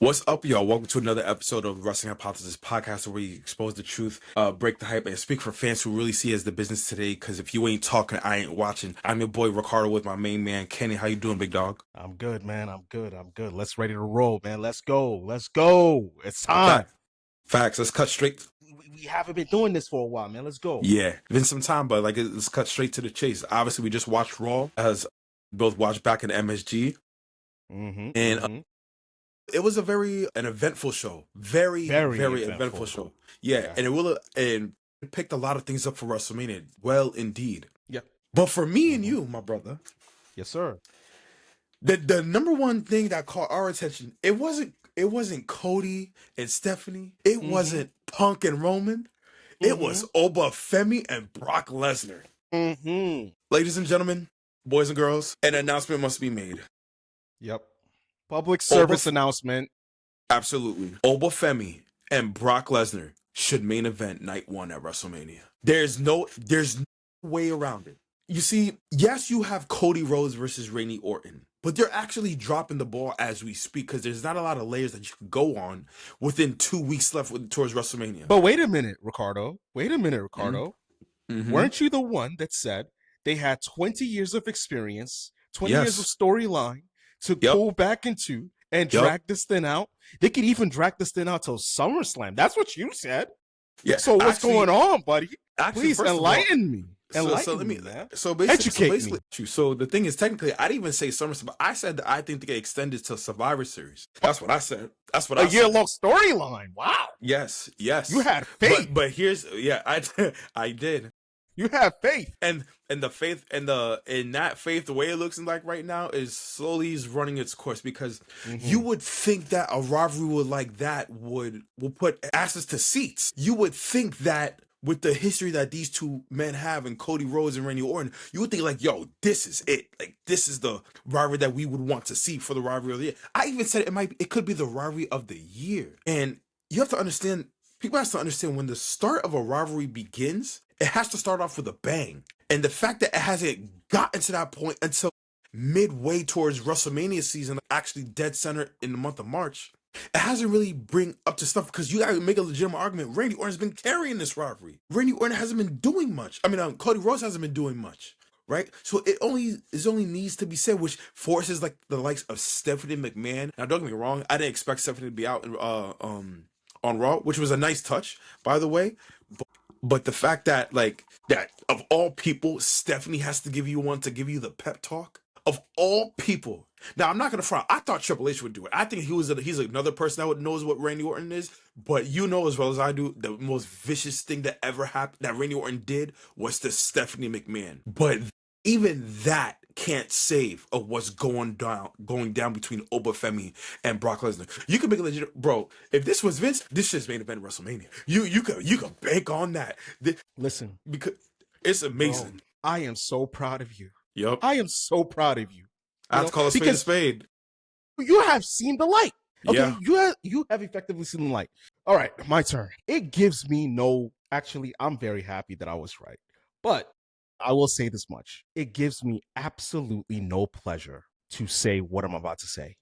What's up, y'all? Welcome to another episode of Wrestling Hypothesis Podcast, where we expose the truth, break the hype, and speak for fans who really see it as the business today. Because if you ain't talking, I ain't watching. I'm your boy Ricardo with my main man Kenny. How you doing, big dog? I'm good, man. I'm good. Let's ready to roll, man. Let's go. It's time. Facts. Let's cut straight. We haven't been doing this for a while, man. Let's go. Yeah, been some time, but let's cut straight to the chase. Obviously, we just watched Raw, as both watched back in MSG, and it was an eventful show. Very eventful show. Yeah, and it picked a lot of things up for WrestleMania. Well, indeed. Yep. But for me and you, my brother. Yes, sir. The number one thing that caught our attention, it wasn't Cody and Stephanie. It wasn't Punk and Roman. It was Oba Femi and Brock Lesnar. Ladies and gentlemen, boys and girls, an announcement must be made. Yep. Public service announcement. Absolutely. Oba Femi and Brock Lesnar should main event night one at WrestleMania. There's no way around it. You see, yes, you have Cody Rhodes versus Randy Orton, but they're actually dropping the ball as we speak because there's not a lot of layers that you can go on within 2 weeks left towards WrestleMania. But wait a minute, Ricardo. Weren't you the one that said they had 20 years of experience, 20 years of storyline to go back into and drag this thing out? They could even drag this thing out till SummerSlam. That's what you said. Yeah. So what's going on, buddy? Please enlighten me. So the thing is, technically, I didn't even say SummerSlam, but I said that I think they get extended to Survivor Series. That's what I said. A year-long storyline. Wow. Yes. You had faith. But here's, I did. You have faith. And the faith in that faith, the way it looks like right now is slowly running its course, because you would think that a rivalry like that will put asses to seats. You would think that with the history that these two men have in Cody Rhodes and Randy Orton, you would think yo, this is it. This is the rivalry that we would want to see for the rivalry of the year. I even said it could be the rivalry of the year. And you have to understand, people have to understand, when the start of a rivalry begins, it has to start off with a bang. And the fact that it hasn't gotten to that point until midway towards WrestleMania season, actually dead center in the month of March, it hasn't really bring up to stuff, because you gotta make a legitimate argument. Randy Orton's been carrying this rivalry. Randy Orton hasn't been doing much. Cody Rhodes hasn't been doing much, right? So it only needs to be said, which forces the likes of Stephanie McMahon. Now, don't get me wrong, I didn't expect Stephanie to be out on Raw, which was a nice touch, by the way. But the fact that that of all people, Stephanie has to give you the pep talk. Of all people. Now, I'm not gonna front. I thought Triple H would do it. I think he's another person that knows what Randy Orton is. But you know as well as I do, the most vicious thing that ever happened that Randy Orton did was to Stephanie McMahon. But even that can't save of what's going down between Oba Femi and Brock Lesnar. You can make a legit, bro. If this was Vince, this shit's main event WrestleMania. You could bank on that. Listen, because it's amazing. Bro, I am so proud of you. Yep. I am so proud of you. I have to call a spade a spade. You have seen the light. Okay, yeah. You have effectively seen the light. All right, my turn. It gives me actually, I'm very happy that I was right. But I will say this much. It gives me absolutely no pleasure to say what I'm about to say.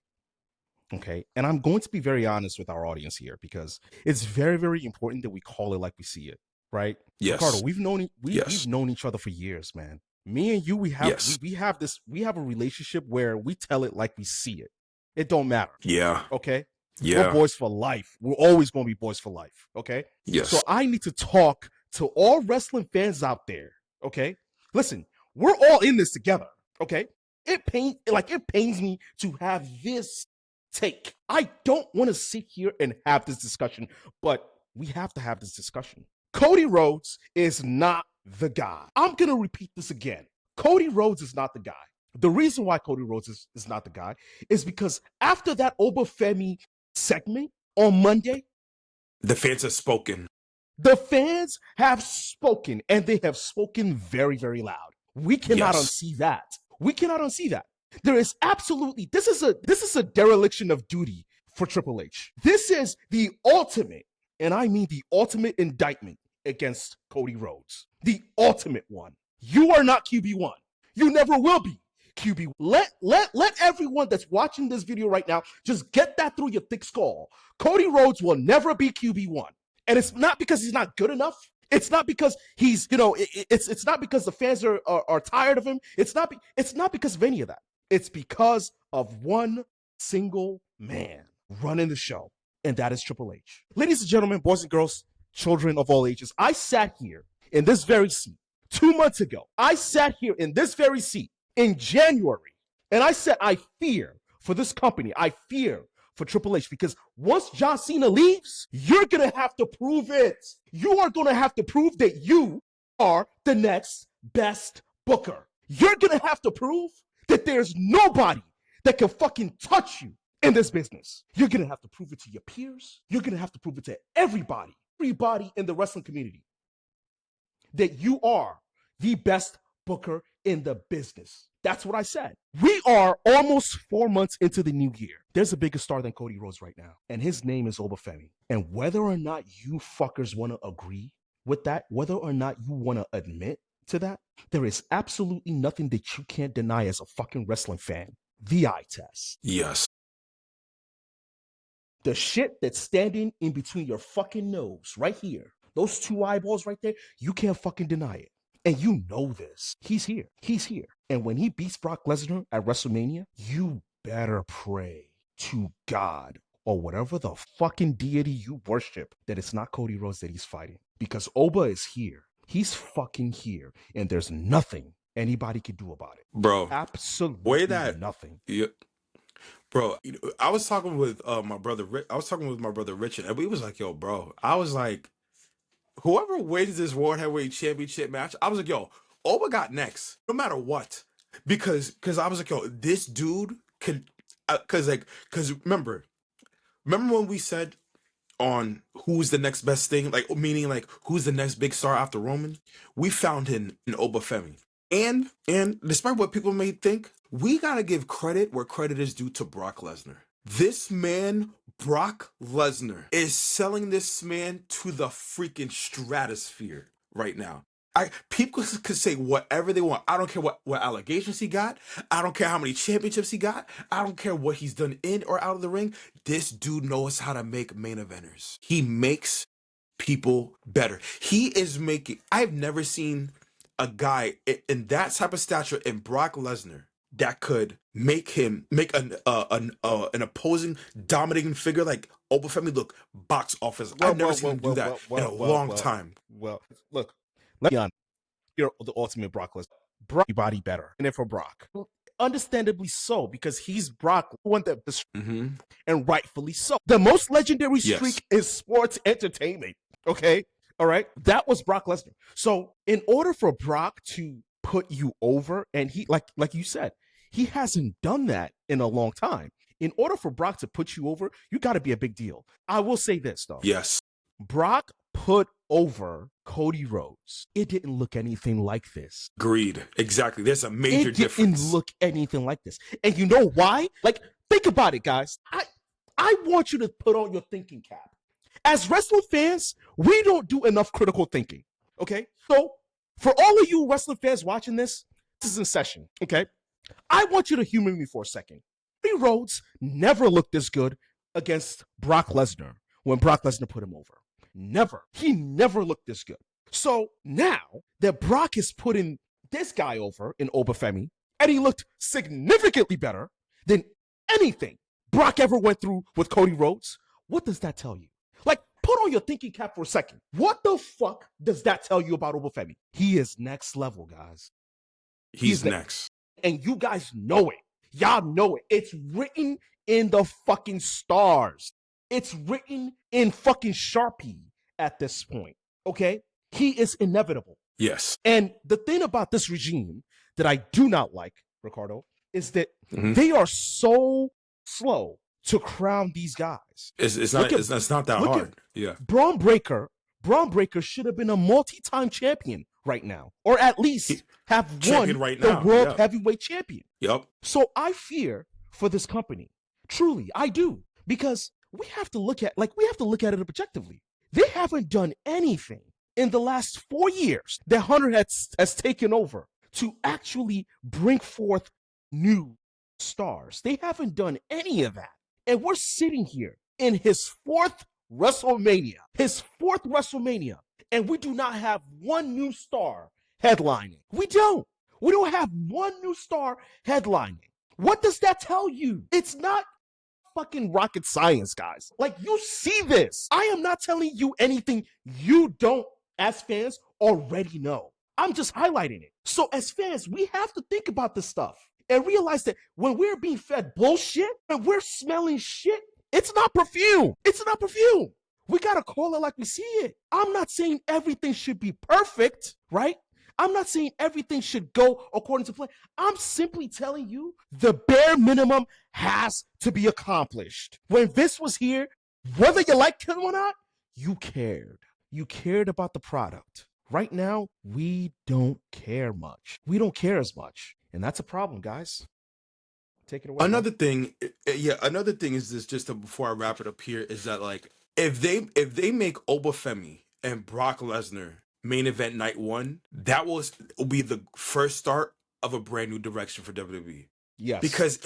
Okay, and I'm going to be very honest with our audience here, because it's very, very important that we call it like we see it, right? Yes. Ricardo, we've known each other for years, man. Me and you, we have a relationship where we tell it like we see it. It don't matter. Yeah. Okay? Yeah. We're boys for life. We're always going to be boys for life. Okay? Yes. So I need to talk to all wrestling fans out there. Okay? Listen, we're all in this together. Okay? It pains me to have this take. I don't want to sit here and have this discussion, but we have to have this discussion. Cody Rhodes is not the guy. I'm going to repeat this again. Cody Rhodes is not the guy. The reason why Cody Rhodes is not the guy is because after that Oba Femi segment on Monday, the fans have spoken. The fans have spoken, and they have spoken very, very loud. We cannot unsee that. We cannot unsee that. There is absolutely, this is a dereliction of duty for Triple H. This is the ultimate, and I mean the ultimate indictment against Cody Rhodes. The ultimate one. You are not QB1. You never will be. QB. Let everyone that's watching this video right now just get that through your thick skull. Cody Rhodes will never be QB1. And it's not because he's not good enough. It's not because he's, it's not because the fans are tired of him. It's not because of any of that. It's because of one single man running the show, and that is Triple H. Ladies and gentlemen, boys and girls, children of all ages, I sat here in this very seat 2 months ago. I sat here in this very seat in January, and I said, I fear for this company. I fear for Triple H, because once John Cena leaves, you're going to have to prove it. You are going to have to prove that you are the next best booker. You're going to have to prove that there's nobody that can fucking touch you in this business. You're going to have to prove it to your peers. You're going to have to prove it to everybody in the wrestling community that you are the best booker in the business. That's what I said. We are almost 4 months into the new year. There's a bigger star than Cody Rhodes right now, and his name is Oba Femi. And whether or not you fuckers want to agree with that, whether or not you want to admit to that, there is absolutely nothing that you can't deny as a fucking wrestling fan. The eye test. Yes. The shit that's standing in between your fucking nose right here, those two eyeballs right there, you can't fucking deny it. And you know this. He's here. He's here. And when he beats Brock Lesnar at WrestleMania, you better pray to God or whatever the fucking deity you worship that it's not Cody Rhodes that he's fighting. Because Oba is here. He's fucking here. And there's nothing anybody can do about it. Bro. Absolutely nothing. Yeah. Bro, I was talking with my brother Richard, and we was like, yo, bro, I was like, whoever wins this World Heavyweight Championship match, I was like, yo, Oba got next, no matter what. Because I was like, yo, this dude could, because remember when we said on who's the next best thing, like, meaning like who's the next big star after Roman? We found him in Oba Femi. And despite what people may think, we gotta give credit where credit is due to Brock Lesnar. This man, Brock Lesnar, is selling this man to the freaking stratosphere right now. People could say whatever they want. I don't care what allegations he got. I don't care how many championships he got. I don't care what he's done in or out of the ring. This dude knows how to make main eventers. He makes people better. He is making... I've never seen a guy in that type of stature in Brock Lesnar that could make an opposing dominating figure like Oba Femi look box office. I've never seen him do that in a long time. Well, look, let me on. You're the ultimate Brock Lesnar. Brock, body better, and then for Brock, understandably so, because he's Brock, one that and rightfully so. The most legendary streak in sports entertainment. Okay. All right, that was Brock Lesnar. So in order for Brock to put you over, and he, like you said, he hasn't done that in a long time. In order for Brock to put you over, you got to be a big deal. I will say this, though. Yes. Brock put over Cody Rhodes. It didn't look anything like this. Agreed. Exactly. There's a major difference. It didn't look anything like this. And you know why? Like, think about it, guys. I want you to put on your thinking cap. As wrestling fans, we don't do enough critical thinking, okay? So for all of you wrestling fans watching this is in session, okay? I want you to humor me for a second. Cody Rhodes never looked this good against Brock Lesnar when Brock Lesnar put him over. Never. He never looked this good. So now that Brock is putting this guy over in Oba Femi, and he looked significantly better than anything Brock ever went through with Cody Rhodes, what does that tell you? Like, put on your thinking cap for a second. What the fuck does that tell you about Oba Femi? He is next level, guys. He's next. And you guys know it. Y'all know it. It's written in the fucking stars. It's written in fucking Sharpie at this point, okay? He is inevitable. Yes. And the thing about this regime that I do not like, Ricardo, is that they are so slow to crown these guys. It's not that hard. Yeah. Braun Breaker should have been a multi-time champion right now, or at least have won the World Heavyweight Champion. Yep. So I fear for this company. Truly, I do. Because we have to look at it objectively. They haven't done anything in the last 4 years that Hunter has taken over to actually bring forth new stars. They haven't done any of that. And we're sitting here in his fourth WrestleMania, and we do not have one new star headlining. We don't. We don't have one new star headlining. What does that tell you? It's not fucking rocket science, guys. Like, you see this. I am not telling you anything you don't, as fans, already know. I'm just highlighting it. So as fans, we have to think about this stuff and realize that when we're being fed bullshit and we're smelling shit, it's not perfume. It's not perfume. We gotta call it like we see it. I'm not saying everything should be perfect, right? I'm not saying everything should go according to plan. I'm simply telling you the bare minimum has to be accomplished. When Vince was here, whether you liked him or not, you cared. You cared about the product. Right now, we don't care much. We don't care as much. And that's a problem, guys. Take it away. Another thing is this, before I wrap it up here, is that like if they make Oba Femi and Brock Lesnar main event night one, that will be the first start of a brand new direction for WWE. Yes. Because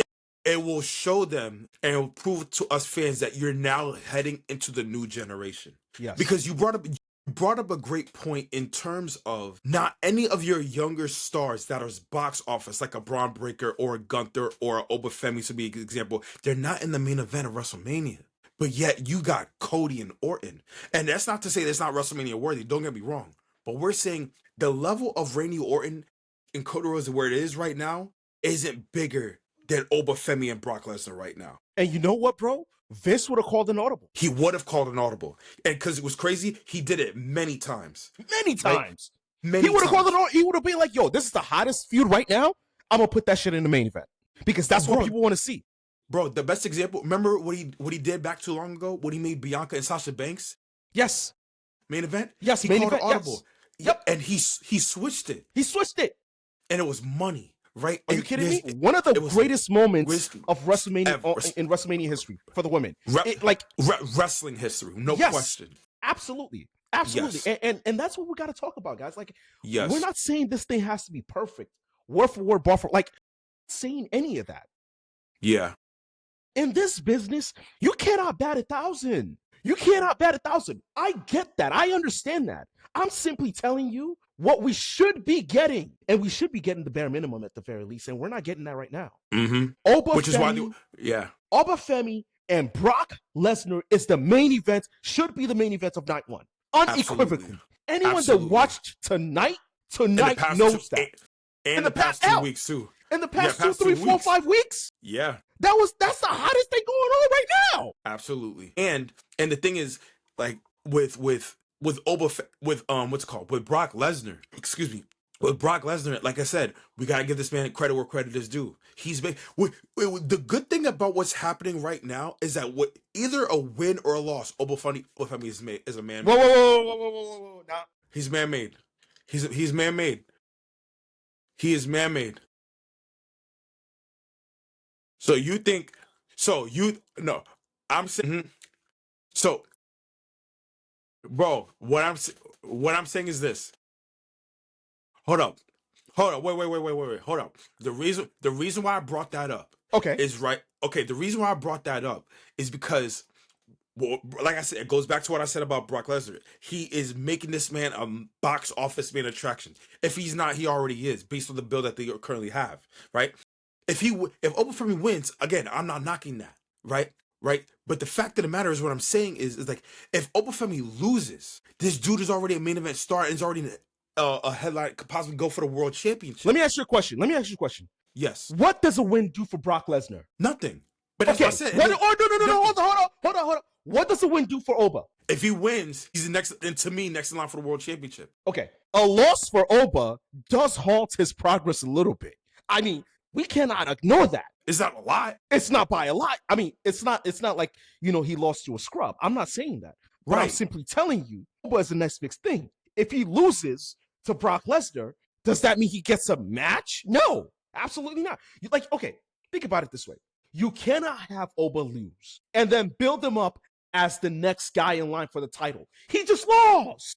it will show them and it will prove to us fans that you're now heading into the new generation. Yes. Because you brought up a great point in terms of not any of your younger stars that are box office, like a Braun Breaker or a Gunther or a Oba Femi, to be an example. They're not in the main event of WrestleMania. But yet you got Cody and Orton. And that's not to say that's not WrestleMania worthy. Don't get me wrong. But we're saying the level of Randy Orton and Cody Rhodes where it is right now isn't bigger than Oba Femi and Brock Lesnar right now. And you know what, bro? Vince would have called an audible. He would have called an audible. And because it was crazy, he did it many times. Many times. Right? He would have called an audible. He would have been like, yo, this is the hottest feud right now. I'm going to put that shit in the main event. Because that's what people want to see. Bro, the best example, remember what he did back too long ago? When he made Bianca and Sasha Banks? Yes. Main event? Yes, he main called event, an audible. Yes. Yep. And he switched it. He switched it. And it was money, right? Are you kidding me? One of the greatest moments of WrestleMania in WrestleMania history for the women. Wrestling history, no question. Absolutely. Absolutely. Yes. And that's what we got to talk about, guys. Like, yes. We're not saying this thing has to be perfect, word for word, bar for like saying any of that. Yeah. In this business, you cannot bat 1,000. You cannot bat 1,000. I get that. I understand that. I'm simply telling you what we should be getting. And we should be getting the bare minimum at the very least. And we're not getting that right now. Mm-hmm. Oba Femi and Brock Lesnar is the main event, should be the main event of night one. Unequivocally. Anyone that watched tonight knows that. And in the past 2 weeks, too. In the past 2, 3, 4, 5 weeks? Yeah. That's the hottest thing going on right now. Absolutely. And the thing is, like, with Brock Lesnar, with Brock Lesnar, like I said, we gotta give this man credit where credit is due. He's made the good thing about what's happening right now is that either a win or a loss, Oba Femi is a man. Whoa. Nah. He's man-made. He's man-made. He is man-made. I'm saying. So, bro, what I'm saying is this. Hold up, wait. Hold up. The reason why I brought that up, is right. Okay, the reason why I brought that up is because, well, like I said, it goes back to what I said about Brock Lesnar. He is making this man a box office main attraction. If he's not, he already is, based on the build that they currently have, right? If Oba Femi wins, again, I'm not knocking that, right? But the fact of the matter is, what I'm saying is like, if Oba Femi loses, this dude is already a main event star and is already a headline, could possibly go for the world championship. Let me ask you a question. Yes. What does a win do for Brock Lesnar? Nothing. But that's what I said. No, hold on. What does a win do for Oba? If he wins, he's next in line for the world championship. Okay. A loss for Oba does halt his progress a little bit. I mean, we cannot ignore that. It's not a lot. It's not by a lot. I mean, it's not like, he lost to a scrub. I'm not saying that. But I'm simply telling you, Oba is the next big thing. If he loses to Brock Lesnar, does that mean he gets a match? No, absolutely not. Think about it this way. You cannot have Oba lose and then build him up as the next guy in line for the title. He just lost.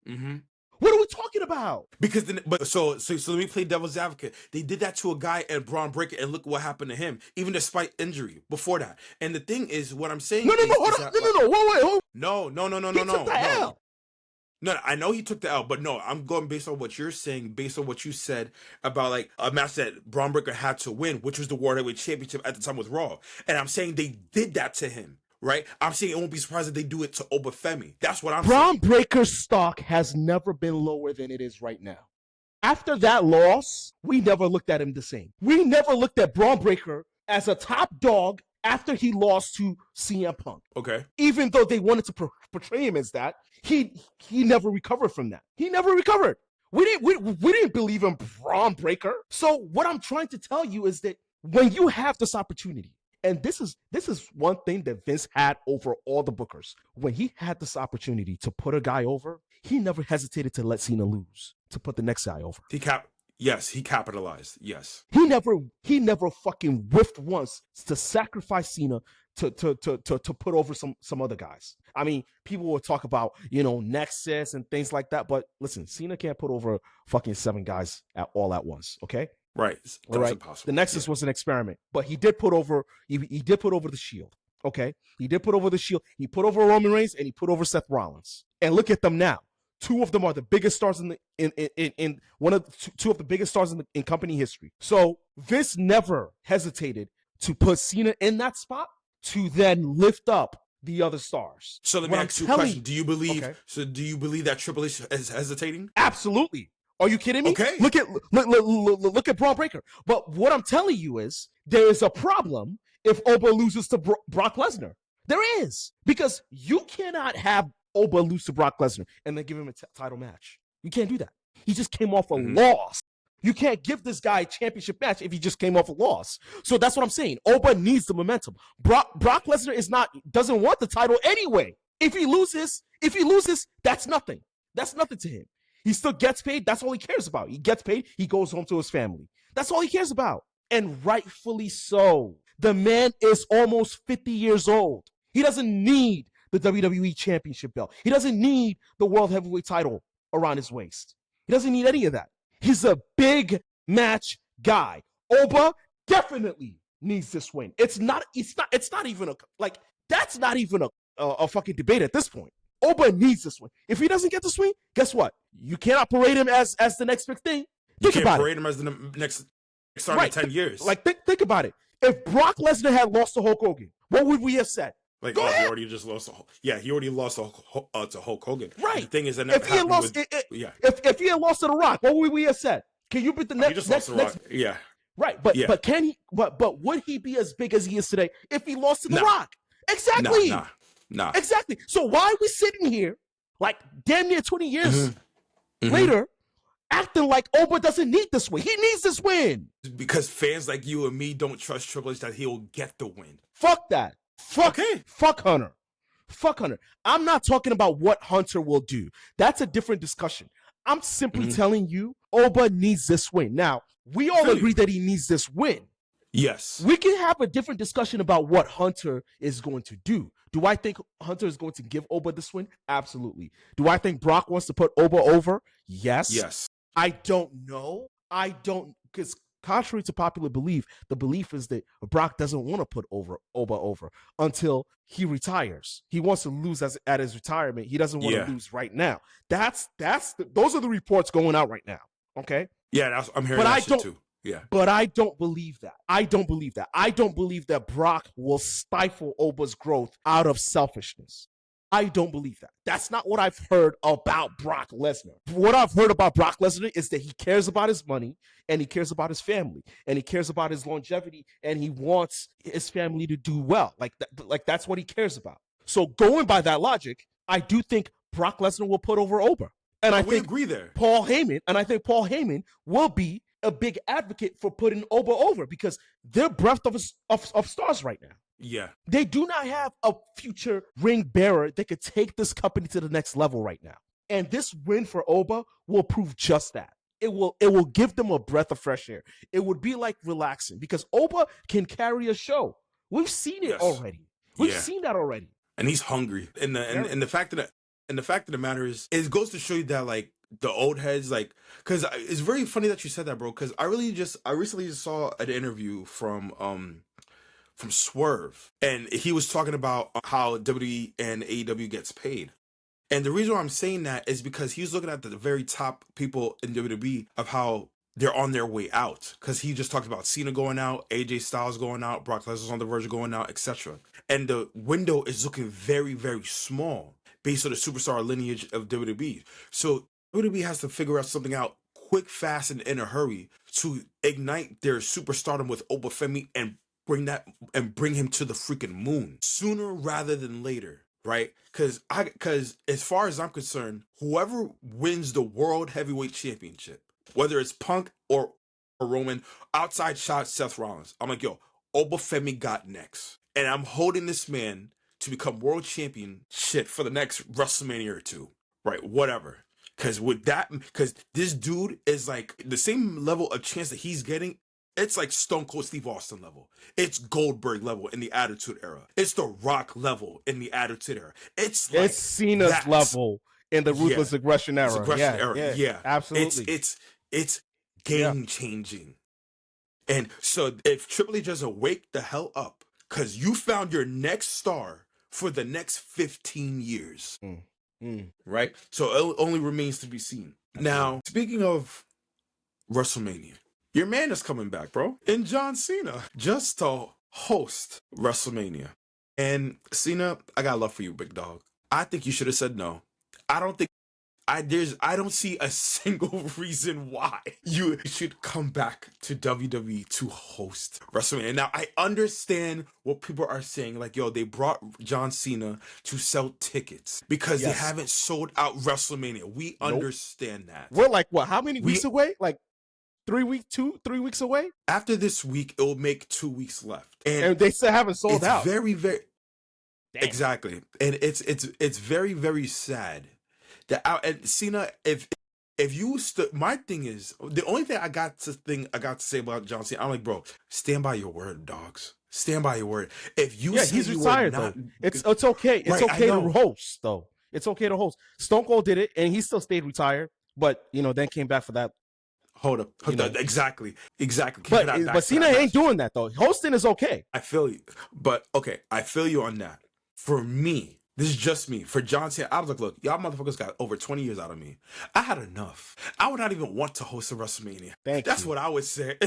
Mm-hmm. What are we talking about? Because then, but so let me play devil's advocate. They did that to a guy at Braun Breaker, and look what happened to him, even despite injury before that. And the thing is, what I'm saying No, hold on. that, No, wait, hold on. No. He took the L. No, I know he took the L, but no, I'm going based on what you're saying, based on what you said about like a match that Braun Breaker had to win, which was the World Heavyweight Championship at the time with Raw. And I'm saying they did that to him, right? I'm saying it won't be surprised if they do it to Oba Femi. That's what I'm saying. Braun Breaker's stock has never been lower than it is right now. After that loss, we never looked at him the same. We never looked at Braun Breaker as a top dog after he lost to CM Punk. Okay. Even though they wanted to portray him as that, he never recovered from that. He never recovered. We didn't believe in Braun Breaker. So what I'm trying to tell you is that when you have this opportunity, and this is one thing that Vince had over all the bookers. When he had this opportunity to put a guy over, he never hesitated to let Cena lose, to put the next guy over. Yes, he capitalized. Yes. He never fucking whiffed once to sacrifice Cena to put over some other guys. I mean, people will talk about, Nexus and things like that, but listen, Cena can't put over fucking 7 guys all at once, okay? Right. That's impossible. The Nexus was an experiment, but he did put over he did put over the Shield. Okay? He did put over the Shield. He put over Roman Reigns and he put over Seth Rollins. And look at them now. 2 of them are the biggest stars in one of the, 2 of the biggest stars in company history. So Vince never hesitated to put Cena in that spot to then lift up the other stars. So let me ask you a question. Do you believe that Triple H is hesitating? Absolutely. Are you kidding me? Okay. Look at Braun Breaker. But what I'm telling you is there is a problem if Oba loses to Brock Lesnar. There is. Because you cannot have Oba lose to Brock Lesnar and then give him a title match. You can't do that. He just came off a loss. You can't give this guy a championship match if he just came off a loss. So that's what I'm saying. Oba needs the momentum. Brock Lesnar doesn't want the title anyway. If he loses, that's nothing. That's nothing to him. He still gets paid. That's all he cares about. He gets paid. He goes home to his family. That's all he cares about. And rightfully so. The man is almost 50 years old. He doesn't need the WWE Championship belt. He doesn't need the World Heavyweight title around his waist. He doesn't need any of that. He's a big match guy. Oba definitely needs this win. It's not even that's not even a fucking debate at this point. Oba needs this win. If he doesn't get this win, guess what? You cannot parade him as the next big thing. Think about it. Parade him as the next star in 10 years. Like, think about it. If Brock Lesnar had lost to Hulk Hogan, what would we have said? Like, he already just lost. He already lost to Hulk Hogan. Right. The thing is, if he had lost, if he had lost to The Rock, what would we have said? Can you beat the next? He just lost to The Rock. Yeah. Right, but can he? But would he be as big as he is today if he lost to The Rock? Exactly. Nah. Exactly. So why are we sitting here, like damn near 20 years later, acting like Oba doesn't need this win? He needs this win. Because fans like you and me don't trust Triple H that he'll get the win. Fuck that. Fuck Hunter. Fuck Hunter. I'm not talking about what Hunter will do. That's a different discussion. I'm simply telling you, Oba needs this win. Now, we all agree that he needs this win. Yes. We can have a different discussion about what Hunter is going to do. Do I think Hunter is going to give Oba this win? Absolutely. Do I think Brock wants to put Oba over? Yes. Yes. I don't know. Because contrary to popular belief, the belief is that Brock doesn't want to put Oba over until he retires. He wants to lose at his retirement. He doesn't want to lose right now. Those are the reports going out right now. Okay. Yeah, I'm hearing that shit too. Yeah. But I don't believe that. I don't believe that Brock will stifle Oba's growth out of selfishness. I don't believe that. That's not what I've heard about Brock Lesnar. What I've heard about Brock Lesnar is that he cares about his money and he cares about his family and he cares about his longevity and he wants his family to do well. Like that's what he cares about. So going by that logic, I do think Brock Lesnar will put over Oba. And I think agree there. Paul Heyman will be a big advocate for putting Oba over because they're breath of stars right now. Yeah. They do not have a future ring bearer that could take this company to the next level right now. And this win for Oba will prove just that. It will give them a breath of fresh air. It would be like relaxing because Oba can carry a show. We've seen it already. We've seen that already. And he's hungry. And the fact of the matter is, it goes to show you that like the old heads, like, because it's very funny that you said that, bro. Because I recently just saw an interview from Swerve, and he was talking about how WWE and AEW gets paid. And the reason why I'm saying that is because he's looking at the very top people in WWE of how they're on their way out. Because he just talked about Cena going out, AJ Styles going out, Brock Lesnar's on the verge of going out, etc. And the window is looking very, very small based on the superstar lineage of WWE. So WWE has to figure out something out quick, fast, and in a hurry to ignite their superstardom with Oba Femi and bring him to the freaking moon sooner rather than later. Right? Because as far as I'm concerned, whoever wins the World Heavyweight Championship, whether it's Punk or Roman, outside shot Seth Rollins, I'm like, yo, Oba Femi got next. And I'm holding this man to become world champion shit for the next WrestleMania or two. Right? Whatever. Because this dude is like the same level of chance that he's getting. It's like Stone Cold Steve Austin level. It's Goldberg level in the Attitude Era. It's The Rock level in the Attitude Era. It's Cena's level in the Ruthless Aggression Era. Yeah, absolutely. It's game changing. And so if Triple H doesn't wake the hell up, because you found your next star for the next 15 years, right? So it only remains to be seen. Now, speaking of WrestleMania, your man is coming back, bro. And John Cena, just to host WrestleMania. And Cena, I got love for you, big dog. I think you should have said no. I don't see a single reason why you should come back to WWE to host WrestleMania. Now, I understand what people are saying. Like, yo, they brought John Cena to sell tickets because they haven't sold out WrestleMania. We understand that. We're like, what, how many weeks away? Like 3 weeks away? After this week, it will make 2 weeks left. And they still haven't sold out. Very, very... Damn. Exactly. And it's very, very sad. And Cena, if you my thing is, the only thing I got to say about John Cena, I'm like, bro, stand by your word, dogs. Stand by your word. If you he's retired though. It's okay. It's okay to host though. It's okay to host. Stone Cold did it, and he still stayed retired, but then came back for that. Hold up. Exactly. But Cena ain't doing that though. Hosting is okay. I feel you, but okay, I feel you on that. For me, this is just me. For John Cena, I was like, look, y'all motherfuckers got over 20 years out of me. I had enough. I would not even want to host a WrestleMania. That's what I would say.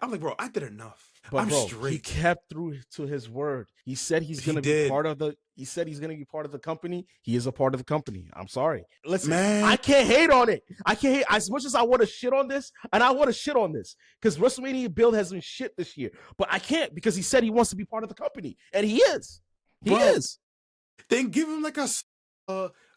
I'm like, bro, I did enough. But bro, straight. He kept through to his word. He said he's going to be part of the. He said he's going to be part of the company. He is a part of the company. I'm sorry. Listen, man, I can't hate on it. I can't hate as much as I want to shit on this, and I want to shit on this because WrestleMania build has been shit this year. But I can't because he said he wants to be part of the company, and he is. He is. Then give him like a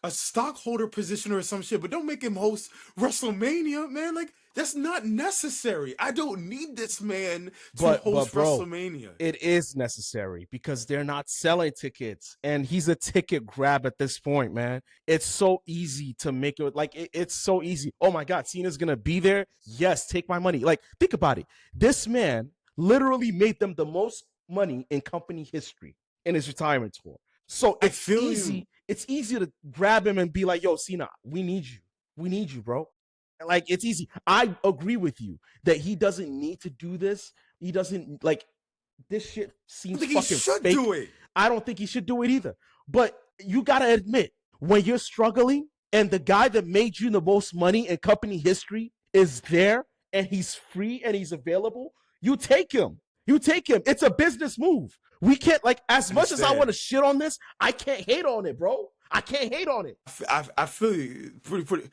stockholder position or some shit, but don't make him host WrestleMania, man. Like, that's not necessary. I don't need this man to host WrestleMania. It is necessary because they're not selling tickets, and he's a ticket grab at this point, man. It's so easy to make it. Like, it's so easy. Oh my God, Cena's gonna be there. Yes, take my money. Like, think about it. This man literally made them the most money in company history in his retirement tour. So it's easy. It's easy to grab him and be like, yo, Cena, we need you. We need you, bro. Like, it's easy. I agree with you that he doesn't need to do this. He doesn't, like, this shit seems fucking fake. He should do it. I don't think he should do it either. But you got to admit, when you're struggling and the guy that made you the most money in company history is there and he's free and he's available, you take him. You take him. It's a business move. We can't, like, as much as I want to shit on this, I can't hate on it, bro. I can't hate on it. I feel you. Pretty.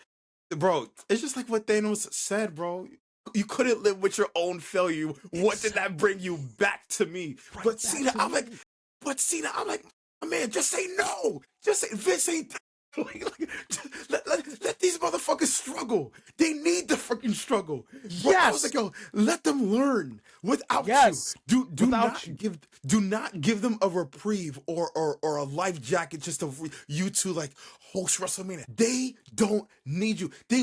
Bro, it's just like what Thanos said, bro. You couldn't live with your own failure. What did that bring you back to me? Right, but Cena, I'm like, man, just say no. Just say, Vince ain't. Let these motherfuckers struggle. They need to freaking struggle. Bro, I was like, yo, let them learn without you. Do not give them a reprieve or a life jacket just to you to like host WrestleMania. They don't need you. They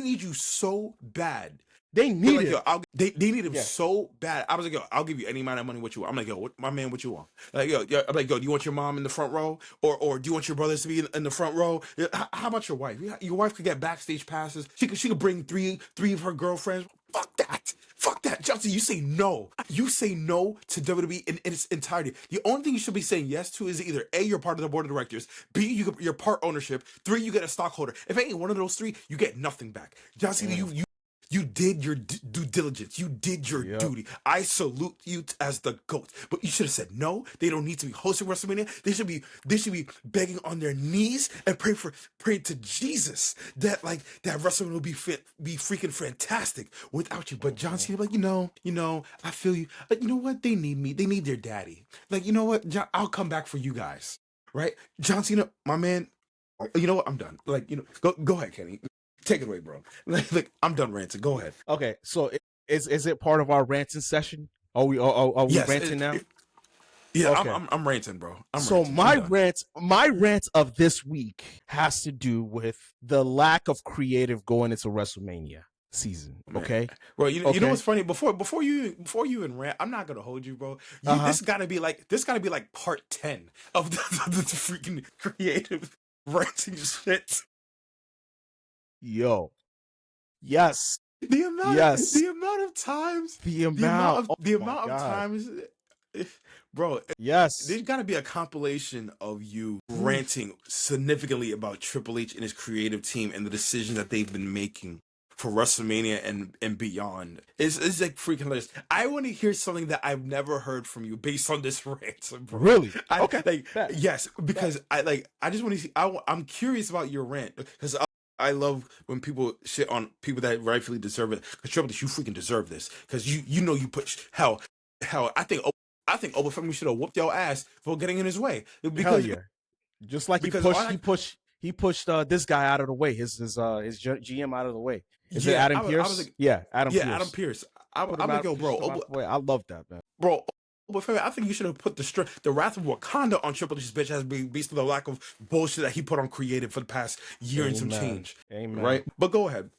need you so bad They They're need like, him. yo, they need him Yeah. so bad. I was like, yo, I'll give you any amount of money what you want. I'm like, yo, my man, what you want? Like, yo, I'm like, yo, do you want your mom in the front row, or do you want your brothers to be in the front row? Yeah, how about your wife? Your wife could get backstage passes. She could bring three of her girlfriends. Fuck that. Fuck that. Johnson, you say no. You say no to WWE in its entirety. The only thing you should be saying yes to is either A, you're part of the board of directors, B, you're part ownership, 3, you get a stockholder. If it ain't one of those 3, you get nothing back. Johnson, you did your due diligence. You did your Yep. duty. I salute you as the GOAT. But you should have said no. They don't need to be hosting WrestleMania. They should be begging on their knees and praying to Jesus that that WrestleMania will be freaking fantastic without you. But John Cena, like, I feel you. Like, you know what? They need me. They need their daddy. Like, you know what? I'll come back for you guys. Right? John Cena, my man. You know what? I'm done. Like, go ahead, Kenny. Take it away, bro. Like, I'm done ranting. Go ahead. Okay, so is it part of our ranting session? Are we Yes, ranting now? Yeah, Okay. I'm ranting, bro. My rant of this week has to do with the lack of creative going into WrestleMania season. Okay, bro. You know what's funny? Before you even rant, I'm not gonna hold you, bro. This gotta be like part 10 of the freaking creative ranting shit. Yo, yes, the amount of times, the amount of times, bro. Yes, there's got to be a compilation of you ranting significantly about Triple H and his creative team and the decisions that they've been making for WrestleMania and beyond. It's like freaking hilarious. I want to hear something that I've never heard from you based on this rant, bro. Really? Okay. Yes, because I just want to see. I'm curious about your rant because I love when people shit on people that rightfully deserve it. Because Triple H, you freaking deserve this. Because you put hell. I think Oba Femi should have whooped your ass for getting in his way. Because, hell yeah. Just like he pushed this guy out of the way. His GM out of the way. Is it Adam Pearce? Adam Pearce. I'm like, yo, bro. I love that, man. Bro, I think you should have put the wrath of Wakanda on Triple H's bitch as being based on the lack of bullshit that he put on creative for the past year and some change. Amen. Right? But go ahead,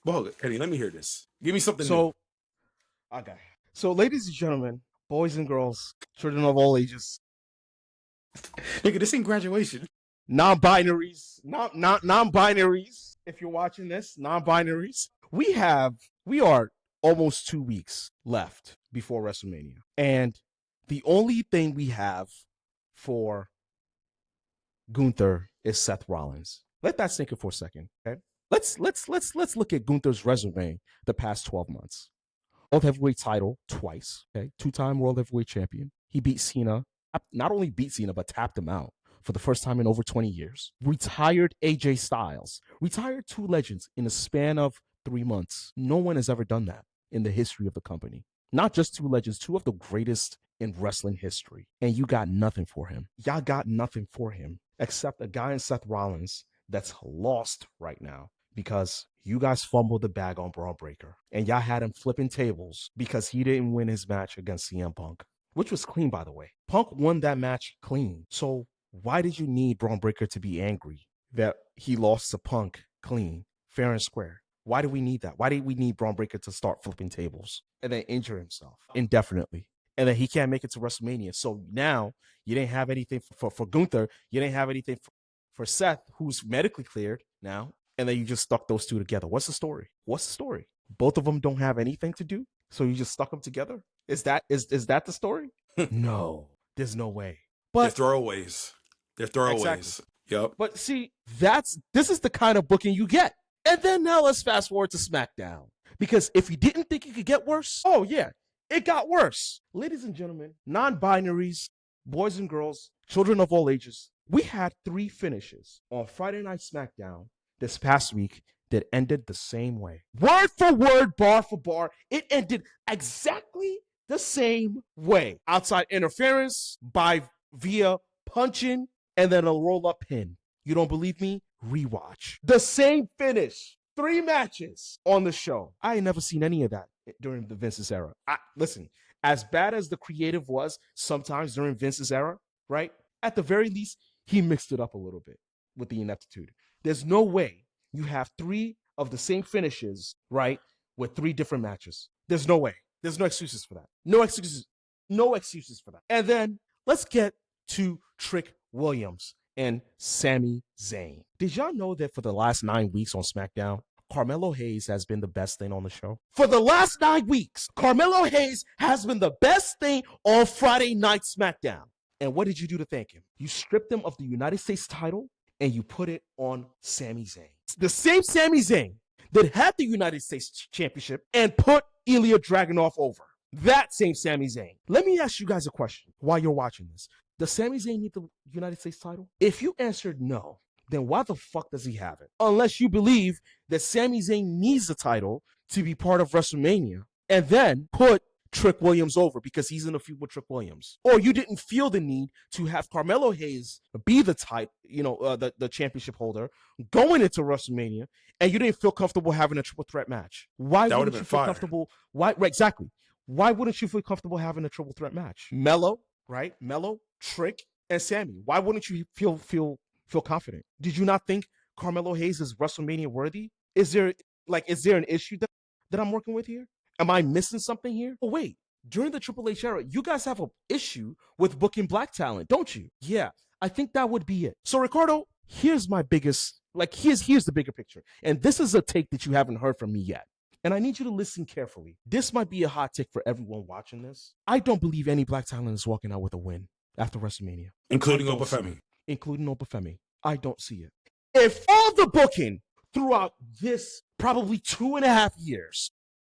Kenny. Let me hear this. Give me something new. Okay. So, ladies and gentlemen, boys and girls, children of all ages, nigga, this ain't graduation. Non-binaries, non-binaries. If you're watching this, non-binaries. We are almost 2 weeks left before WrestleMania, and the only thing we have for Gunther is Seth Rollins. Let that sink in for a second, okay? Let's look at Gunther's resume the past 12 months. World Heavyweight title twice, okay? 2-time World Heavyweight champion. He beat Cena, not only beat Cena, but tapped him out for the first time in over 20 years. Retired AJ Styles. Retired 2 legends in a span of 3 months. No one has ever done that in the history of the company. Not just 2 legends, 2 of the greatest in wrestling history. And you got nothing for him. Y'all got nothing for him except a guy in Seth Rollins that's lost right now because you guys fumbled the bag on Braun Breaker. And y'all had him flipping tables because he didn't win his match against CM Punk, which was clean, by the way. Punk won that match clean. So why did you need Braun Breaker to be angry that he lost to Punk clean, fair and square? Why do we need that? Why did we need Braun Breaker to start flipping tables and then injure himself indefinitely? And then he can't make it to WrestleMania. So now you didn't have anything for Gunther. You didn't have anything for Seth, who's medically cleared now. And then you just stuck those 2 together. What's the story? Both of them don't have anything to do. So you just stuck them together? Is that the story? No, there's no way. But they're throwaways. Exactly. Yep. But see, this is the kind of booking you get. And then now let's fast forward to SmackDown. Because if you didn't think it could get worse, oh yeah, it got worse. Ladies and gentlemen, non-binaries, boys and girls, children of all ages, we had 3 finishes on Friday Night SmackDown this past week that ended the same way. Word for word, bar for bar, it ended exactly the same way. Outside interference via punching and then a roll-up pin. You don't believe me? Rewatch. The same finish. 3 matches on the show. I ain't never seen any of that during the Vince's era. Listen, as bad as the creative was sometimes during Vince's era, right? At the very least, he mixed it up a little bit with the ineptitude. There's no way you have 3 of the same finishes, right? with 3 different matches. There's no way. There's no excuses for that. No excuses. No excuses for that. And then let's get to Trick Williams and Sami Zayn. Did y'all know that for the last 9 weeks on SmackDown, Carmelo Hayes has been the best thing on the show? For the last 9 weeks, Carmelo Hayes has been the best thing on Friday Night SmackDown. And what did you do to thank him? You stripped him of the United States title and you put it on Sami Zayn. The same Sami Zayn that had the United States Championship and put Ilya Dragunov over. That same Sami Zayn. Let me ask you guys a question while you're watching this. Does Sami Zayn need the United States title? If you answered no, then why the fuck does he have it? Unless you believe that Sami Zayn needs the title to be part of WrestleMania and then put Trick Williams over because he's in a feud with Trick Williams. Or you didn't feel the need to have Carmelo Hayes be the the championship holder going into WrestleMania, and you didn't feel comfortable having a triple threat match. Why wouldn't you feel comfortable? Why, right, exactly. Why wouldn't you feel comfortable having a triple threat match? Melo, right? Melo, Trick, and Sammy. Why wouldn't you feel confident? Did you not think Carmelo Hayes is WrestleMania worthy? Is there an issue that I'm working with here? Am I missing something here? Oh, wait. During the Triple H era, you guys have an issue with booking black talent, don't you? Yeah, I think that would be it. So, Ricardo, here's my biggest, here's the bigger picture. And this is a take that you haven't heard from me yet. And I need you to listen carefully. This might be a hot take for everyone watching this. I don't believe any black talent is walking out with a win after WrestleMania. Including Oba Femi. Including Oba Femi. I don't see it. If all the booking throughout this probably 2.5 years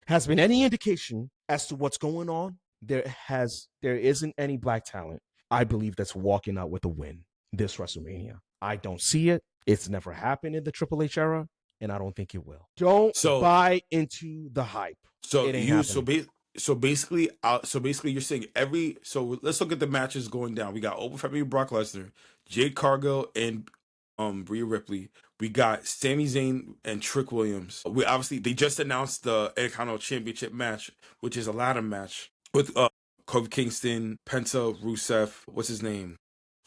has been any indication as to what's going on, there isn't any black talent, I believe, that's walking out with a win this WrestleMania. I don't see it. It's never happened in the Triple H era, and I don't think it will. Don't buy into the hype. So basically you're saying let's look at the matches going down. We got Oba Femi and Brock Lesnar, Jade Cargill and Rhea Ripley. We got Sami Zayn and Trick Williams. They just announced the Intercontinental Championship match, which is a ladder match with Kofi Kingston, Penta, Rusev, what's his name?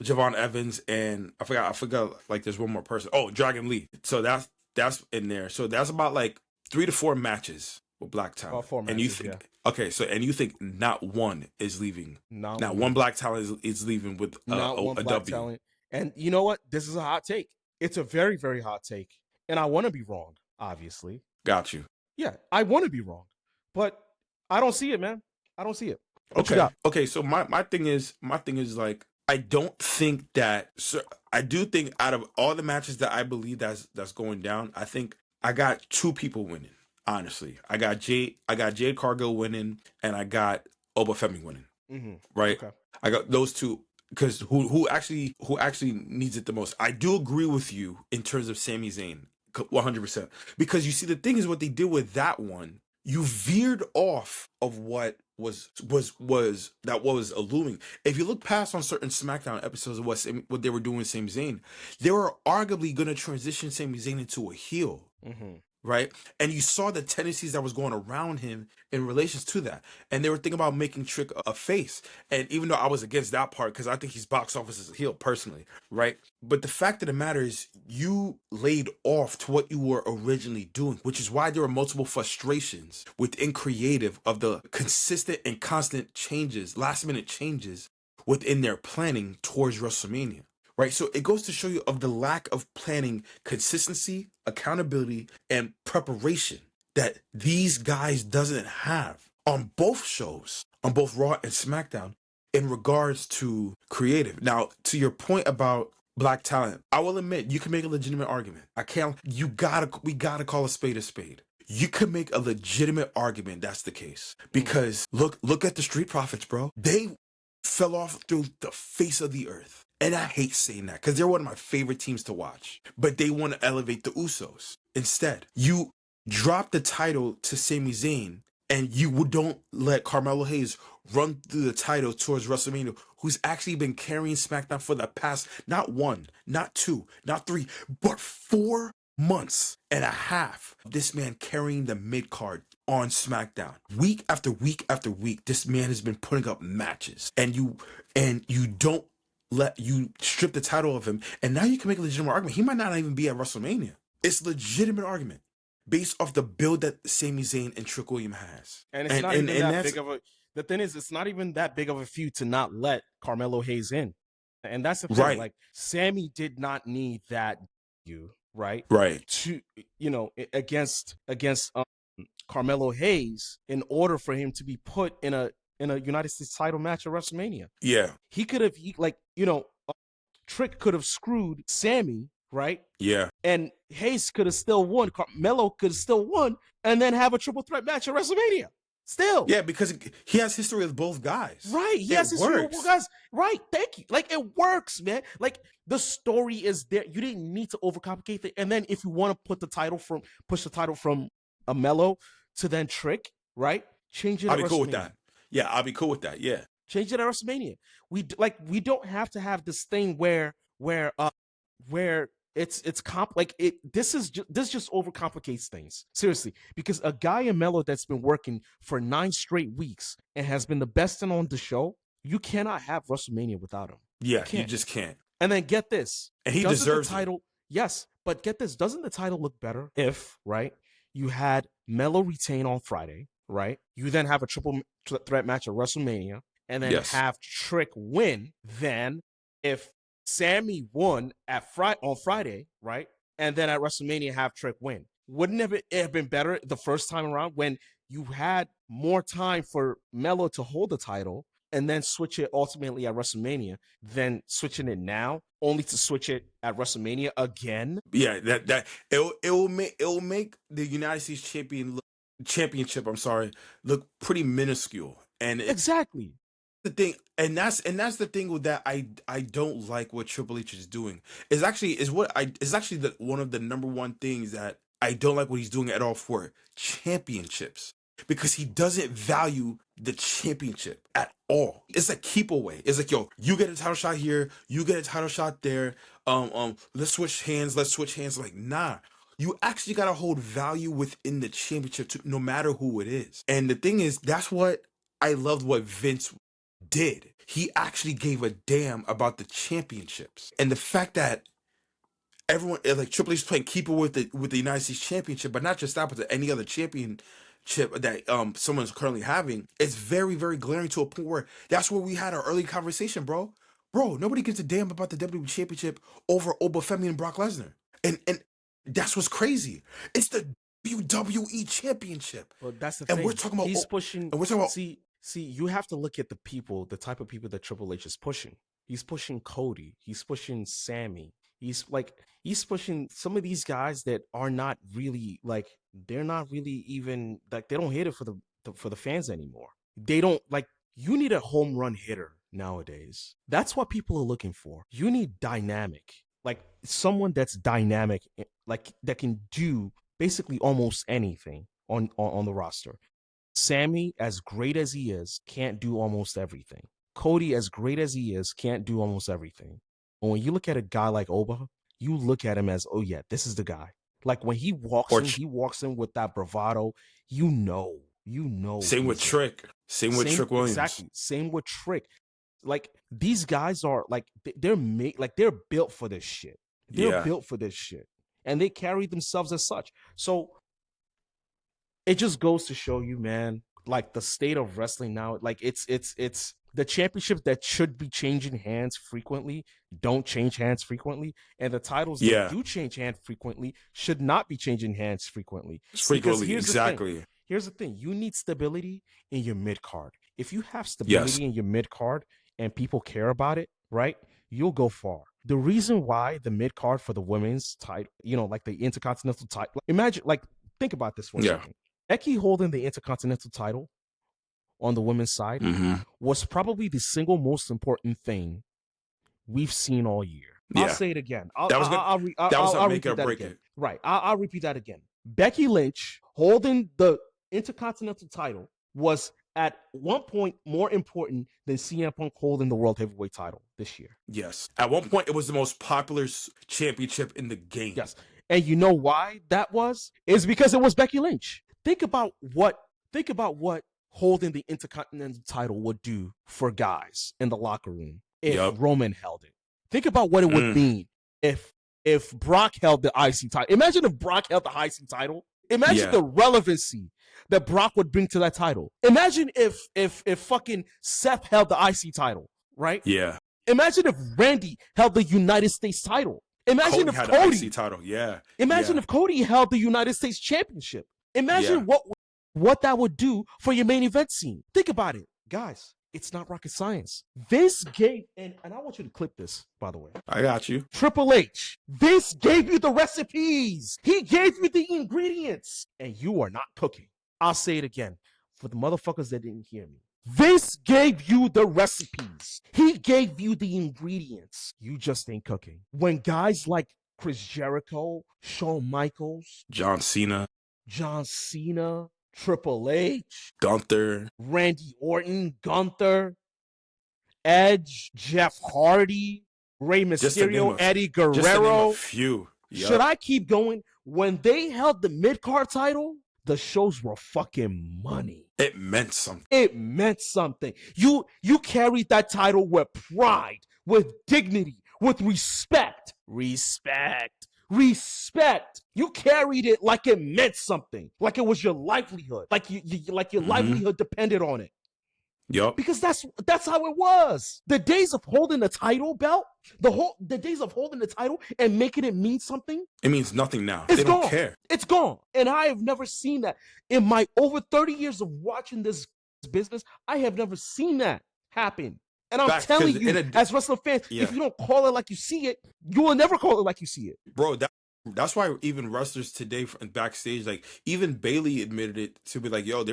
Javon Evans, and I forgot there's one more person. Oh, Dragon Lee. So that's in there. So that's about 3 to 4 matches with black talent. 4 matches, and you think you think not one is leaving. Not one black talent is leaving with a black W. Talent. And you know what? This is a hot take. It's a very, very hot take. And I want to be wrong, obviously. Got you. Yeah, I want to be wrong. But I don't see it, man. I don't see it. Okay, so my thing is I don't think that I do think out of all the matches that I believe that's going down, I think I got 2 people winning, honestly. I got Jade Cargill winning and I got Oba Femi winning. Mm-hmm. Right? Okay. I got those 2. Because who actually needs it the most? I do agree with you in terms of Sami Zayn, 100%. Because you see, the thing is, what they did with that one, you veered off of what was alluding. If you look past on certain SmackDown episodes of what they were doing with Sami Zayn, they were arguably going to transition Sami Zayn into a heel. Mm-hmm. Right? And you saw the tendencies that was going around him in relations to that. And they were thinking about making Trick a face. And even though I was against that part, because I think he's box office as a heel personally, right? But the fact of the matter is, you laid off to what you were originally doing, which is why there were multiple frustrations within creative of the consistent and constant changes, last minute changes within their planning towards WrestleMania. Right, so it goes to show you of the lack of planning, consistency, accountability, and preparation that these guys doesn't have on both shows, on both Raw and SmackDown, in regards to creative. Now, to your point about black talent, I will admit you can make a legitimate argument. We gotta call a spade a spade. You could make a legitimate argument that's the case. Because look at the Street Profits, bro. They fell off through the face of the earth. And I hate saying that because they're one of my favorite teams to watch. But they want to elevate the Usos. Instead, you drop the title to Sami Zayn and you don't let Carmelo Hayes run through the title towards WrestleMania, who's actually been carrying SmackDown for the past, not 1, not 2, not 3, but 4 months and a half. This man carrying the mid-card on SmackDown. Week after week after week, this man has been putting up matches. And you don't you strip the title of him, and now you can make a legitimate argument. He might not even be at WrestleMania. It's a legitimate argument. based off the build that Sami Zayn and Trick William has. And it's not even that big of a. The thing is, it's not even that big of a feud to not let Carmelo Hayes in, and that's the thing. Right. Like Sammy did not need that, right, right, to against Carmelo Hayes in order for him to be put in a United States title match at WrestleMania. Yeah, he could have Trick could have screwed Sammy, right? Yeah. And Hayes could have still won. Carmelo could have still won, and then have a triple threat match at WrestleMania. Still. Yeah, because he has history with both guys. Right. He has history with both guys. Right. Thank you. Like, it works, man. Like, the story is there. You didn't need to overcomplicate it. And then if you want to push the title from a Melo to then Trick, right? Change it. I'll be cool with that. Yeah, I'll be cool with that. Yeah. Change it at WrestleMania. We don't have to have this thing where it's this just overcomplicates things, seriously, because a guy in Melo that's been working for 9 straight weeks and has been the best on the show, you cannot have WrestleMania without him. Yeah, you just can't. And then get this, and he deserves the title. It. Yes, but get this, doesn't the title look better if, right, you had Melo retain on Friday, right? You then have a triple threat match at WrestleMania, and then have Trick win. Then if Sammy won on Friday, right? And then at WrestleMania have Trick win. Wouldn't it have been better the first time around when you had more time for Melo to hold the title and then switch it ultimately at WrestleMania than switching it now only to switch it at WrestleMania again? Yeah, that it will make the United States championship, look pretty minuscule. And exactly. The thing, and that's the thing with that I don't like what Triple H is doing. Is actually one of the number one things that I don't like what he's doing at all for championships, because he doesn't value the championship at all. It's a keep away. It's like, yo, you get a title shot here, you get a title shot there. Let's switch hands. Like, nah. You actually gotta hold value within the championship, no matter who it is. And the thing is, that's what I loved what Vince did. He actually gave a damn about the championships, and the fact that everyone, like Triple H, is playing keeper with the United States Championship, but not just that, but any other championship that someone's currently having. It's very, very glaring to a point where that's where we had our early conversation, bro. Nobody gives a damn about the WWE Championship over Oba Femi and Brock Lesnar, and that's what's crazy. It's the WWE Championship. Well, that's the thing. And we're talking about and we're talking about. See, you have to look at the type of people that Triple H is pushing. He's pushing Cody. He's pushing Sammy. He's pushing some of these guys that are not really, like, they're not really even, like, they don't hit it for the fans anymore. They don't, like, you need a home run hitter nowadays. That's what people are looking for. You need dynamic, like someone that's dynamic, like that can do basically almost anything on the roster. Sammy, as great as he is, can't do almost everything. Cody, as great as he is, can't do almost everything. But when you look at a guy like Oba, you look at him as, oh yeah, this is the guy. Like, when he walks in with that bravado, you know. Same with Trick. Same with Trick Williams. Exactly. Same with Trick. Like, these guys are like, they're built for this shit. They're built for this shit. And they carry themselves as such. So it just goes to show you, man, like, the state of wrestling now. Like, it's the championships that should be changing hands frequently don't change hands frequently, and the titles that do change hands frequently should not be changing hands frequently. Exactly. Here's the thing: you need stability in your mid card. If you have stability in your mid card and people care about it, right, you'll go far. The reason why the mid card for the women's title, like the Intercontinental title, imagine, like, think about this for a second. Becky holding the Intercontinental title on the women's side was probably the single most important thing we've seen all year. I'll say it again. I'll repeat that again. Right. I'll repeat that again. Becky Lynch holding the Intercontinental title was at one point more important than CM Punk holding the World Heavyweight title this year. Yes. At one point, it was the most popular championship in the game. Yes. And you know why that was? It's because it was Becky Lynch. Think about what holding the Intercontinental title would do for guys in the locker room if Roman held it. Think about what it would mean if Brock held the IC title. Imagine if Brock held the IC title. Imagine Yeah. the relevancy that Brock would bring to that title. Imagine if fucking Seth held the IC title, right? Yeah. Imagine if Randy held the United States title. Imagine Cody if had the Cody. IC title. Yeah. Imagine Yeah. if Cody held the United States Championship. Imagine Yeah. what that would do for your main event scene. Think about it, guys. It's not rocket science. Vince gave, and I want you to clip this, by the way. I got you. Triple H, Vince gave you the recipes. He gave you the ingredients, and you are not cooking. I'll say it again for the motherfuckers that didn't hear me. Vince gave you the recipes. He gave you the ingredients. You just ain't cooking. When guys like Chris Jericho, Shawn Michaels, John Cena, Triple H, Gunther, Randy Orton, Gunther, Edge, Jeff Hardy, Rey Mysterio, Eddie Guerrero. Just to name a few. Yep. Should I keep going? When they held the mid-card title, the shows were fucking money. It meant something. It meant something. You carried that title with pride, with dignity, with respect. Respect. You carried it like it meant something, like it was your livelihood, like your livelihood depended on it. Yep. Because that's how it was. The days of holding the title belt, the days of holding the title and making it mean something. It means nothing now. They don't care. It's gone. And I have never seen that. In my over 30 years of watching this business, I have never seen that happen. And I'm telling you, as wrestling fans, if you don't call it like you see it, you will never call it like you see it. Bro, that's why even wrestlers today backstage, like even Bailey admitted it to be like, yo,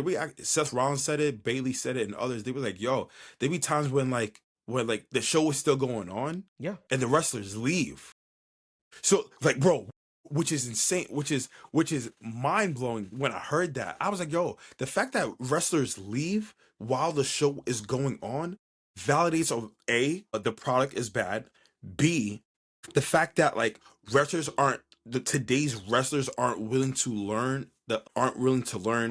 Seth Rollins said it, Bailey said it, and others. They were like, yo, there be times when the show is still going on, yeah, and the wrestlers leave. So like, bro, which is insane, which is mind blowing. When I heard that, I was like, yo, the fact that wrestlers leave while the show is going on validates of A, the product is bad, B, the fact that like today's wrestlers aren't willing to learn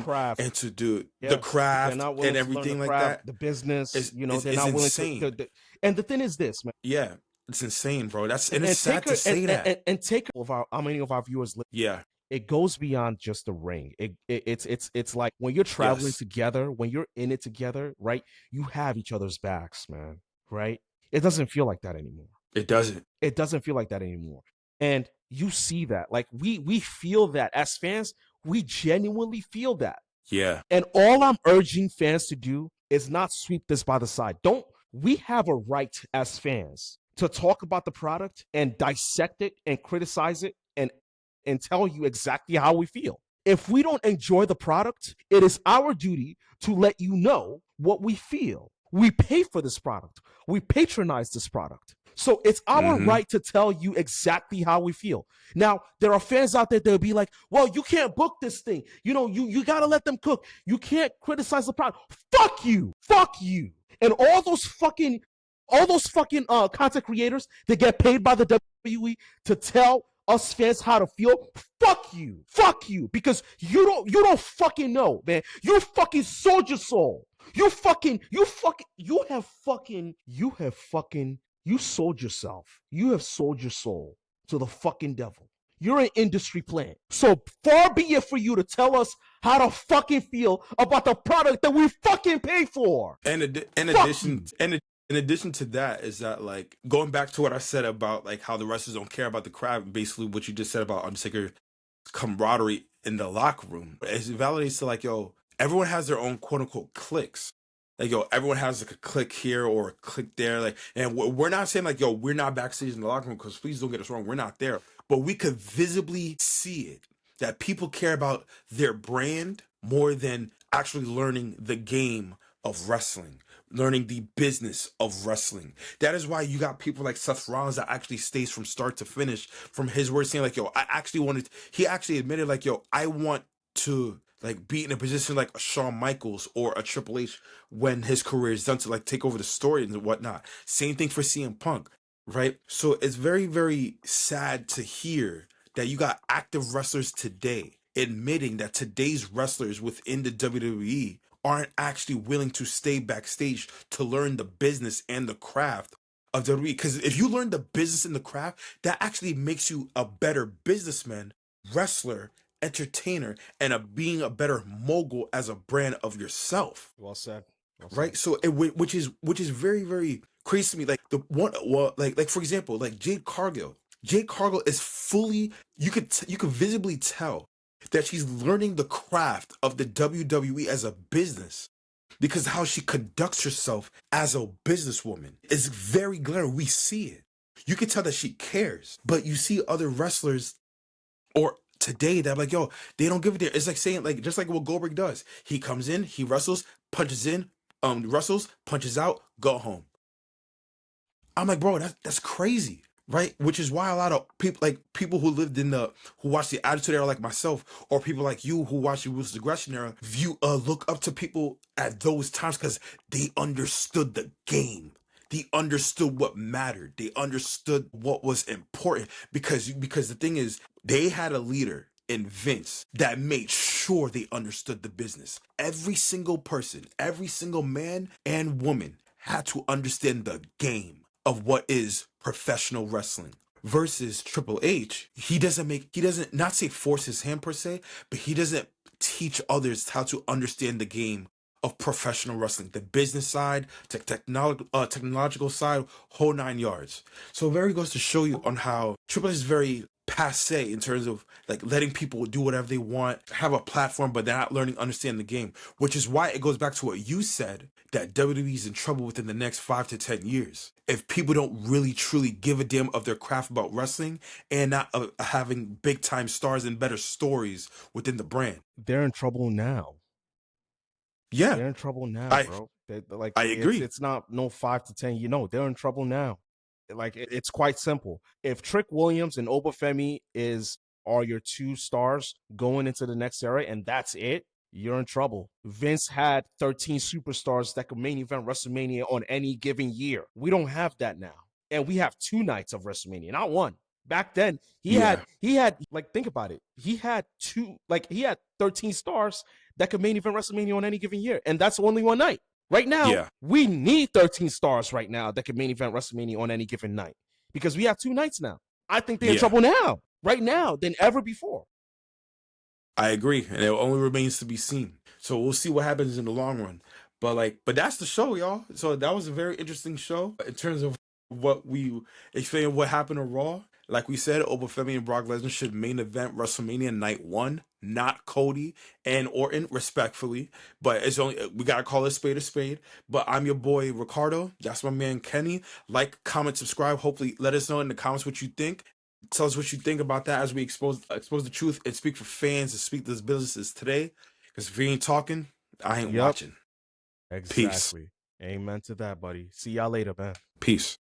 craft. and to do the craft and everything like that. The business, they're not willing insane. to. And the thing is this, man. Yeah, it's insane, bro. It's sad to say that. And take how many of our viewers live. Yeah. It goes beyond just the ring. It's like when you're traveling together, when you're in it together, right? You have each other's backs, man, right? It doesn't feel like that anymore. It doesn't. It doesn't feel like that anymore. And you see that. Like we feel that as fans, we genuinely feel that. Yeah. And all I'm urging fans to do is not sweep this by the side. We have a right as fans to talk about the product and dissect it and criticize it and tell you exactly how we feel. If we don't enjoy the product, it is our duty to let you know what we feel. We pay for this product. We patronize this product. So it's our right to tell you exactly how we feel. Now, there are fans out there that'll be like, well, you can't book this thing. You got to let them cook. You can't criticize the product. Fuck you. And all those fucking content creators that get paid by the WWE to tell us fans how to feel, fuck you, because you don't fucking know, man. You fucking sold your soul. You sold yourself. You have sold your soul to the fucking devil. You're an industry plant. So far be it for you to tell us how to fucking feel about the product that we fucking pay for. And in addition to that is that, like, going back to what I said about like how the wrestlers don't care about the crowd, basically what you just said about Undertaker camaraderie in the locker room, it validates to like, yo, everyone has their own quote unquote cliques. Like, yo, everyone has like a clique here or a clique there. Like, and we're not saying like, yo, we're not backstage in the locker room, because please don't get us wrong, we're not there. But we could visibly see it, that people care about their brand more than actually learning the game of wrestling, learning the business of wrestling. That is why you got people like Seth Rollins that actually stays from start to finish, from his words saying like, yo, he actually admitted like, yo, I want to like be in a position like a Shawn Michaels or a Triple H when his career is done, to like take over the story and whatnot. Same thing for CM Punk, right? So it's very, very sad to hear that you got active wrestlers today admitting that today's wrestlers within the WWE aren't actually willing to stay backstage to learn the business and the craft of WWE. Because if you learn the business and the craft, that actually makes you a better businessman, wrestler, entertainer and being a better mogul as a brand of yourself. Well said. Well said. Right. So which is very, very crazy to me. Like the one, well, like for example, like Jade Cargill is fully, you could visibly tell that she's learning the craft of the WWE as a business, because how she conducts herself as a businesswoman is very glaring. We see it. You can tell that she cares, but you see other wrestlers or today that like, yo, they don't give a damn. It's like saying, like, just like what Goldberg does. He comes in, he wrestles, punches in, wrestles, punches out, go home. I'm like, bro, that's crazy, right? Which is why a lot of people, like people who lived in who watched the Attitude Era, like myself, or people like you who watched the Ruthless Aggression Era, look up to people at those times because they understood the game. They understood what mattered. They understood what was important, because the thing is, they had a leader in Vince that made sure they understood the business. Every single person, every single man and woman had to understand the game of what is professional wrestling. Versus Triple H, he doesn't not say force his hand per se, but he doesn't teach others how to understand the game of professional wrestling, the business side, technological side, whole 9 yards. So it very goes to show you on how Triple H is very passe in terms of like letting people do whatever they want, have a platform, but they're not learning, understand the game. Which is why it goes back to what you said, that WWE is in trouble within the next 5 to 10 years if people don't really truly give a damn of their craft about wrestling and not having big time stars and better stories within the brand. They're in trouble now. Yeah, They're in trouble now, I bro. Like I agree. it's not no 5 to 10. They're in trouble now. Like it's quite simple. If Trick Williams and Oba Femi are your two stars going into the next era, and that's it, you're in trouble. Vince had 13 superstars that could main event WrestleMania on any given year. We don't have that now, and we have 2 nights of WrestleMania, not one. Back then, Yeah, he had like think about it. He had 13 stars that could main event WrestleMania on any given year, and that's only one night. Right now, yeah, we need 13 stars right now that can main event WrestleMania on any given night because we have 2 nights now. I think they're in yeah. trouble now, right now, than ever before. I agree, and it only remains to be seen. So we'll see what happens in the long run. But that's the show, y'all. So that was a very interesting show in terms of what we explained what happened to Raw. Like we said, Oba Femi and Brock Lesnar should main event WrestleMania Night 1, not Cody and Orton, respectfully. But it's only, we gotta call it spade a spade. But I'm your boy Ricardo. That's my man Kenny. Like, comment, subscribe. Hopefully, let us know in the comments what you think. Tell us what you think about that as we expose the truth and speak for fans and speak to those businesses today. Because if we ain't talking, I ain't Yep, watching. Peace. exactly. Amen to that, buddy. See y'all later, man. Peace.